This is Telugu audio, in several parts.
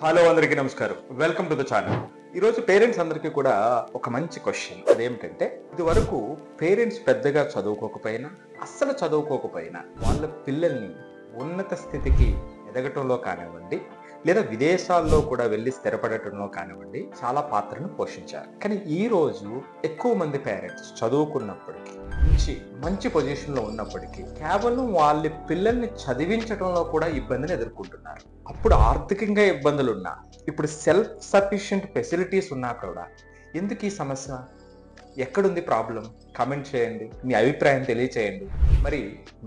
హలో అందరికీ నమస్కారం. Welcome to the channel. ఈరోజు పేరెంట్స్ అందరికీ కూడా ఒక మంచి క్వశ్చన్. అదేమిటంటే ఇదివరకు పేరెంట్స్ పెద్దగా చదువుకోకపోయినా, అస్సలు చదువుకోకపోయినా వాళ్ళ పిల్లల్ని ఉన్నత స్థితికి ఎదగటంలో కానివ్వండి, లేదా విదేశాల్లో కూడా వెళ్ళి స్థిరపడటంలో కానివ్వండి చాలా పాత్రను పోషించారు. కానీ ఈ రోజు ఎక్కువ మంది పేరెంట్స్ చదువుకున్నప్పటికీ, మంచి పొజిషన్లో ఉన్నప్పటికీ కేవలం వాళ్ళ పిల్లల్ని చదివించడంలో కూడా ఇబ్బందిని ఎదుర్కొంటున్నారు. అప్పుడు ఆర్థికంగా ఇబ్బందులున్నా, ఇప్పుడు సెల్ఫ్ సఫిషియెంట్ ఫెసిలిటీస్ ఉన్నా కూడా ఎందుకు ఈ సమస్య? ఎక్కడుంది ప్రాబ్లం? కామెంట్ చేయండి, మీ అభిప్రాయం తెలియచేయండి. మరి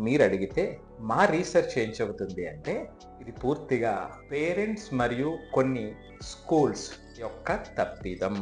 మీరు అడిగితే మా రీసెర్చ్ ఏం చెబుతుంది అంటే ఇది పూర్తిగా పేరెంట్స్ మరియు కొన్ని స్కూల్స్ యొక్క తప్పిదం.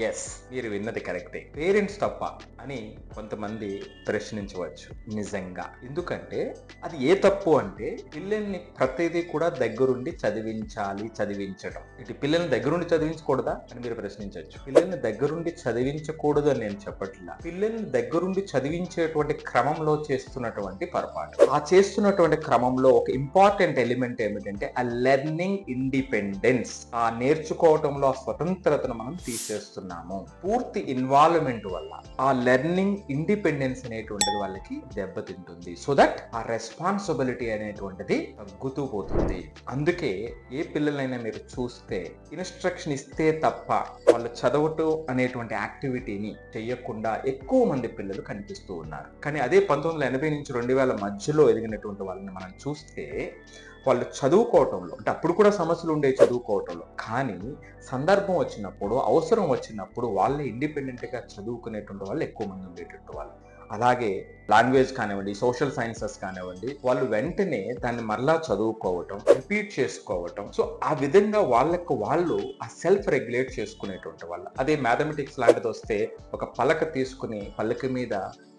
ఎస్, మీరు విన్నది కరెక్టే. పేరెంట్స్ తప్ప అని కొంతమంది ప్రశ్నించవచ్చు. నిజంగా ఎందుకంటే అది ఏ తప్పు అంటే పిల్లల్ని ప్రతిదీ కూడా దగ్గరుండి చదివించడం. ఇటు పిల్లల్ని దగ్గరుండి చదివించకూడదా అని మీరు ప్రశ్నించవచ్చు. పిల్లల్ని దగ్గరుండి చదివించకూడదు అని నేను చెప్పట్లా. పిల్లల్ని దగ్గరుండి చదివించేటువంటి క్రమంలో చేస్తున్నటువంటి పొరపాటు. ఆ చేస్తున్నటువంటి క్రమంలో ఒక ఇంపార్టెంట్ ఎలిమెంట్ ఏమిటంటే ఆ లెర్నింగ్ ఇండిపెండెన్స్. ఆ నేర్చుకోవటంలో ఆ స్వతంత్రతను మనం తీసేస్తున్నాము. పూర్తి ఇన్వాల్వ్మెంట్ వల్ల ఆ లెర్నింగ్ ఇండిపెండెన్స్ అనేటువంటిది వాళ్ళకి దెబ్బతింటుంది. సో దట్ ఆ రెస్పాన్సిబిలిటీ అనేటువంటిది తగ్గుతూ పోతుంది. అందుకే ఏ పిల్లలైనా మీరు చూస్తే ఇన్స్ట్రక్షన్ ఇస్తే తప్ప వాళ్ళు చదవటం అనేటువంటి యాక్టివిటీని చేయకుండా ఎక్కువ మంది పిల్లలు కనిపిస్తూ ఉన్నారు. కానీ అదే 1980 నుంచి 2000 మధ్యలో ఎదిగినటువంటి వాళ్ళని మనం చూస్తే వాళ్ళు చదువుకోవటంలో, అంటే అప్పుడు కూడా సమస్యలు ఉండే చదువుకోవటంలో, కానీ సందర్భం వచ్చినప్పుడు, అవసరం వచ్చినప్పుడు వాళ్ళే ఇండిపెండెంట్గా చదువుకునేటువంటి వాళ్ళు ఎక్కువ మంది ఉండేటువంటి వాళ్ళు. అలాగే లాంగ్వేజ్ కానివ్వండి, సోషల్ సైన్సెస్ కానివ్వండి, వాళ్ళు వెంటనే దాన్ని మరలా చదువుకోవటం, రిపీట్ చేసుకోవటం. సో ఆ విధంగా వాళ్ళకు వాళ్ళు ఆ సెల్ఫ్ రెగ్యులేట్ చేసుకునేటువంటి వాళ్ళు. అదే మ్యాథమెటిక్స్ లాంటిది వస్తే ఒక పలక తీసుకుని పలక మీద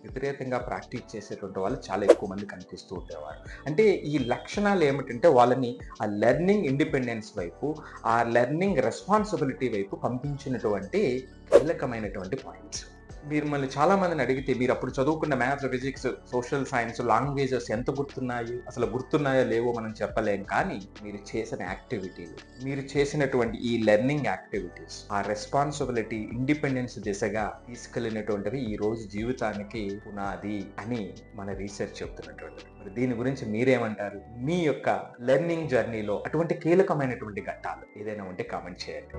విపరీతంగా ప్రాక్టీస్ చేసేటువంటి వాళ్ళు చాలా ఎక్కువ మంది కనిపిస్తూ ఉండేవారు. అంటే ఈ లక్షణాలు ఏమిటంటే వాళ్ళని ఆ లెర్నింగ్ ఇండిపెండెన్స్ వైపు, ఆ లెర్నింగ్ రెస్పాన్సిబిలిటీ వైపు పంపించినటువంటి కీలకమైనటువంటి పాయింట్స్. మీరు మళ్ళీ చాలా మందిని అడిగితే మీరు అప్పుడు చదువుకున్న maths, physics, social science, languages ఎంత గుర్తున్నాయి, అసలు గుర్తున్నాయో లేవో మనం చెప్పలేం. కానీ మీరు చేసిన యాక్టివిటీలు, మీరు చేసినటువంటి ఈ లెర్నింగ్ యాక్టివిటీస్ ఆ రెస్పాన్సిబిలిటీ ఇండిపెండెన్స్ దిశగా తీసుకెళ్ళినటువంటివి ఈ రోజు జీవితానికి పునాది అని మన రీసెర్చ్ చెప్తున్నటువంటిది. మరి దీని గురించి మీరేమంటారు? మీ యొక్క లెర్నింగ్ జర్నీలో అటువంటి కీలకమైనటువంటి ఘట్టాలు ఏదైనా ఉంటే కామెంట్ చేయండి.